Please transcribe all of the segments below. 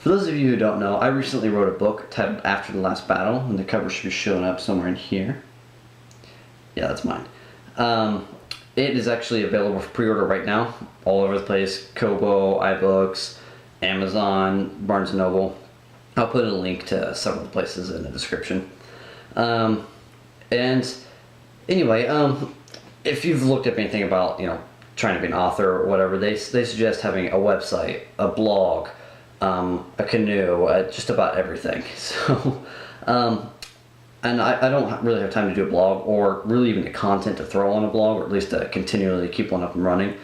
For those of you who don't know, I recently wrote a book titled After the Last Battle, and the cover should be showing up somewhere in here. Yeah, that's mine. It is actually available for pre-order right now, all over the place. Kobo, iBooks, Amazon, Barnes&Noble. I'll put a link to several places in the description. And anyway, if you've looked up anything about, trying to be an author or whatever, they suggest having a website, a blog, a canoe, just about everything. So, and I don't really have time to do a blog, or really even the content to throw on a blog, or at least to continually keep one up and running.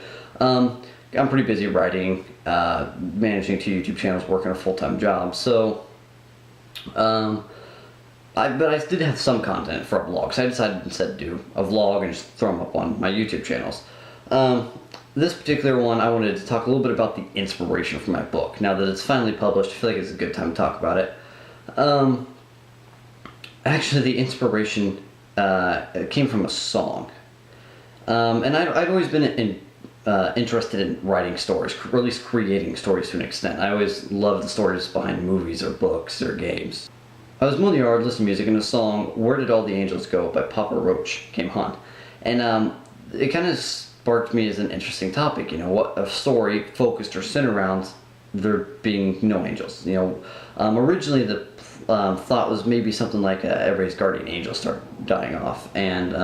I'm pretty busy writing, managing 2 YouTube channels, working a full-time job. So, but I did have some content for a blog, so I decided instead to do a vlog and just throw them up on my YouTube channels. This particular one, I wanted to talk a little bit about the inspiration for my book. Now that it's finally published, I feel like it's a good time to talk about it. Actually, the inspiration came from a song. And I've always been interested in writing stories, or at least creating stories to an extent. I always loved the stories behind movies or books or games. I was mowing the yard, listening to music, and the song "Where Did All the Angels Go" by Papa Roach came on. And it kind of sparked me as an interesting topic, what a story focused or centered around there being no angels. Originally the thought was maybe something like everybody's guardian angel started dying off, and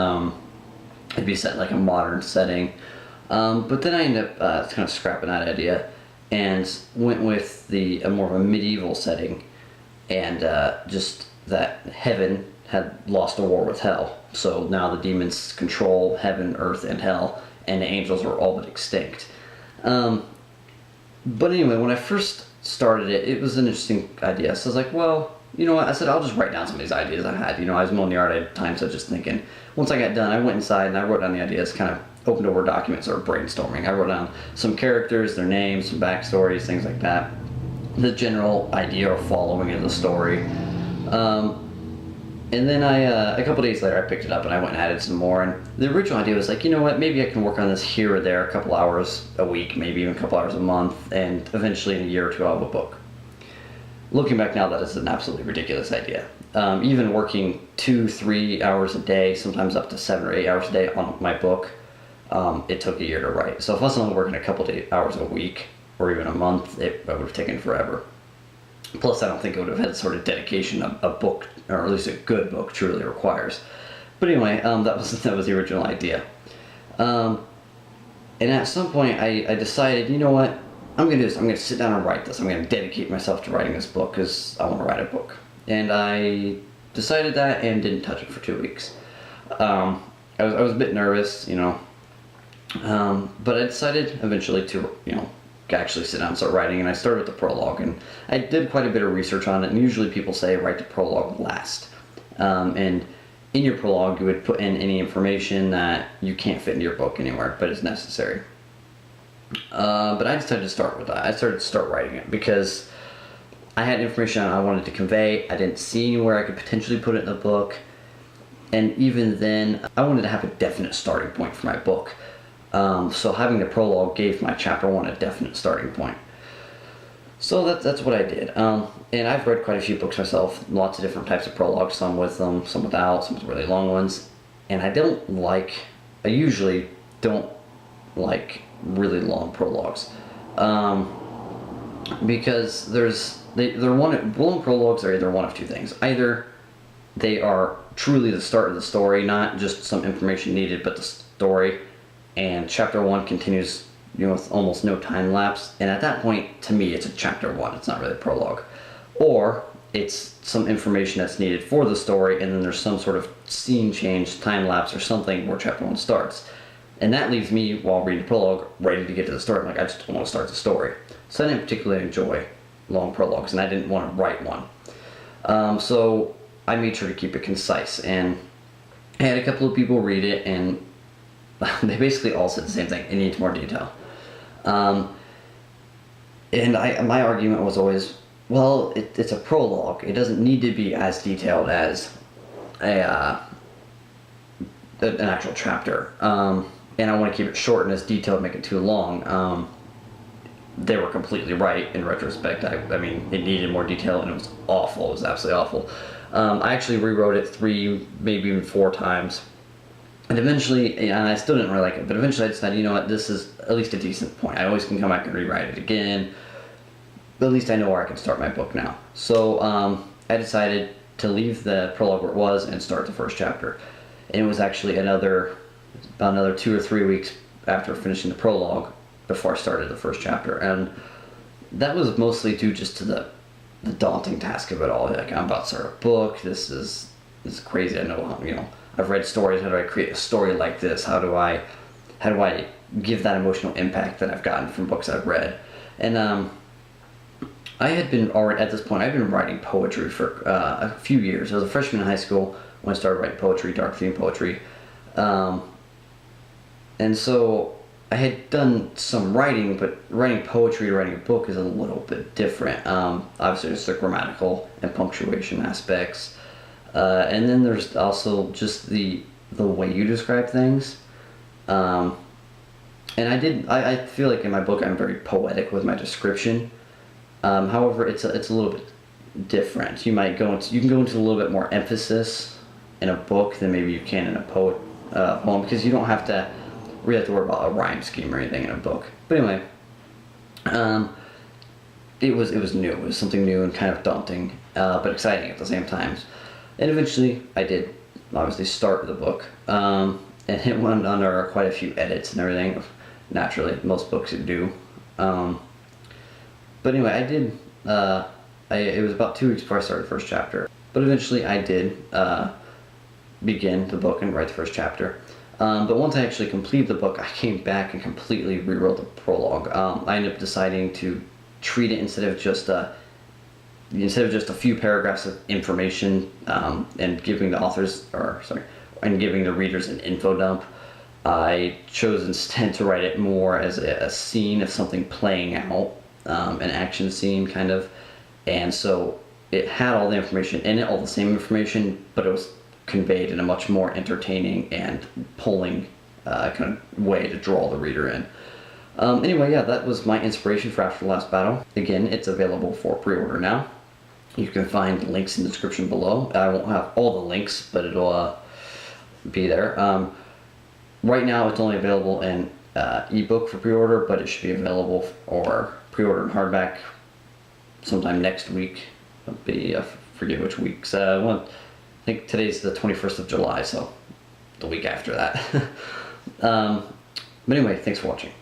it'd be set in like a modern setting. But then I ended up kind of scrapping that idea and went with a more of a medieval setting, and just that heaven had lost a war with hell. So now the demons control heaven, earth, and hell, and the angels are all but extinct. But anyway, when I first started it, it was an interesting idea. So I was like, well, you know what? I said, I'll just write down some of these ideas I had. I was mowing the yard at times, I was just thinking. Once I got done, I went inside and I wrote down the ideas, kind of opened over documents or brainstorming. I wrote down some characters, their names, some backstories, things like that. The general idea or following of the story. And then a couple days later, I picked it up and I went and added some more. And the original idea was like, you know what, maybe I can work on this here or there, a couple hours a week, maybe even a couple hours a month, and eventually in a year or two I'll have a book. Looking back now, that is an absolutely ridiculous idea. Even working 2-3 hours a day, sometimes up to 7 or 8 hours a day on my book, it took a year to write. So if I was only working a couple hours a week, or even a month, it would have taken forever. Plus, I don't think it would have had the sort of dedication a book, or at least a good book, truly requires. But anyway, that was the original idea. And at some point, I decided, you know what, I'm going to do this. I'm going to sit down and write this. I'm going to dedicate myself to writing this book because I want to write a book. And I decided that and didn't touch it for 2 weeks. I was a bit nervous, but I decided eventually to, actually sit down and start writing, and I started with the prologue, and I did quite a bit of research on it, and usually people say write the prologue last. And in your prologue, you would put in any information that you can't fit into your book anywhere, but is necessary. But I decided to start with that. I started to start writing it because I had information I wanted to convey. I didn't see anywhere I could potentially put it in the book, and even then, I wanted to have a definite starting point for my book. So having the prologue gave my chapter 1 a definite starting point. So that's what I did. And I've read quite a few books myself, lots of different types of prologues, some with them, some without, some with really long ones. And I usually don't like really long prologues. Because long prologues are either one of two things. Either they are truly the start of the story, not just some information needed, but the story, and chapter 1 continues, with almost no time lapse, and at that point, to me, it's a chapter 1, it's not really a prologue. Or it's some information that's needed for the story, and then there's some sort of scene change, time lapse, or something where chapter 1 starts. And that leaves me, while reading the prologue, ready to get to the story. I just want to start the story. So I didn't particularly enjoy long prologues, and I didn't want to write one. So I made sure to keep it concise, and I had a couple of people read it, and they basically all said the same thing. It needs more detail. And my argument was always, well, it's a prologue. It doesn't need to be as detailed as an actual chapter. And I want to keep it short and as detailed, make it too long. they were completely right in retrospect. I mean, it needed more detail, and it was awful. It was absolutely awful. I actually rewrote it 3, maybe even 4 times. And eventually, and I still didn't really like it, but eventually I decided, you know what, this is at least a decent point. I always can come back and rewrite it again, but at least I know where I can start my book now. So I decided to leave the prologue where it was and start the first chapter. And it was actually about another 2 or 3 weeks after finishing the prologue before I started the first chapter. And that was mostly due just to the daunting task of it all. Like, I'm about to start a book. This is crazy. I know how, I've read stories. How do I create a story like this? How do I give that emotional impact that I've gotten from books I've read? And I had been already, at this point, I've been writing poetry for a few years. I was a freshman in high school when I started writing poetry, dark theme poetry. And so I had done some writing, but writing poetry to writing a book is a little bit different. Obviously, there's the grammatical and punctuation aspects. And then there's also just the way you describe things. And I feel like in my book I'm very poetic with my description. However, it's a little bit different. You can go into a little bit more emphasis in a book than maybe you can in a poem, because you don't have to really have to worry about a rhyme scheme or anything in a book. But anyway, it was new. It was something new and kind of daunting, but exciting at the same time. And eventually, I did obviously start the book, and it went under quite a few edits and everything. Naturally, most books do. But anyway, I did. It was about 2 weeks before I started the first chapter. But eventually, I did begin the book and write the first chapter. But once I actually completed the book, I came back and completely rewrote the prologue. I ended up deciding to treat it instead of just a few paragraphs of information and giving the readers an info dump. I chose instead to write it more as a scene of something playing out, an action scene kind of. And so it had all the information in it, all the same information, but it was conveyed in a much more entertaining and pulling kind of way to draw the reader in. Anyway, yeah, that was my inspiration for After the Last Battle. Again, it's available for pre-order now. You can find links in the description below. I won't have all the links, but it'll be there. Right now, it's only available in ebook for pre-order, but it should be available for pre-order in hardback sometime next week. It'll be, I forget which weeks. I think today's the 21st of July, so the week after that. But anyway, thanks for watching.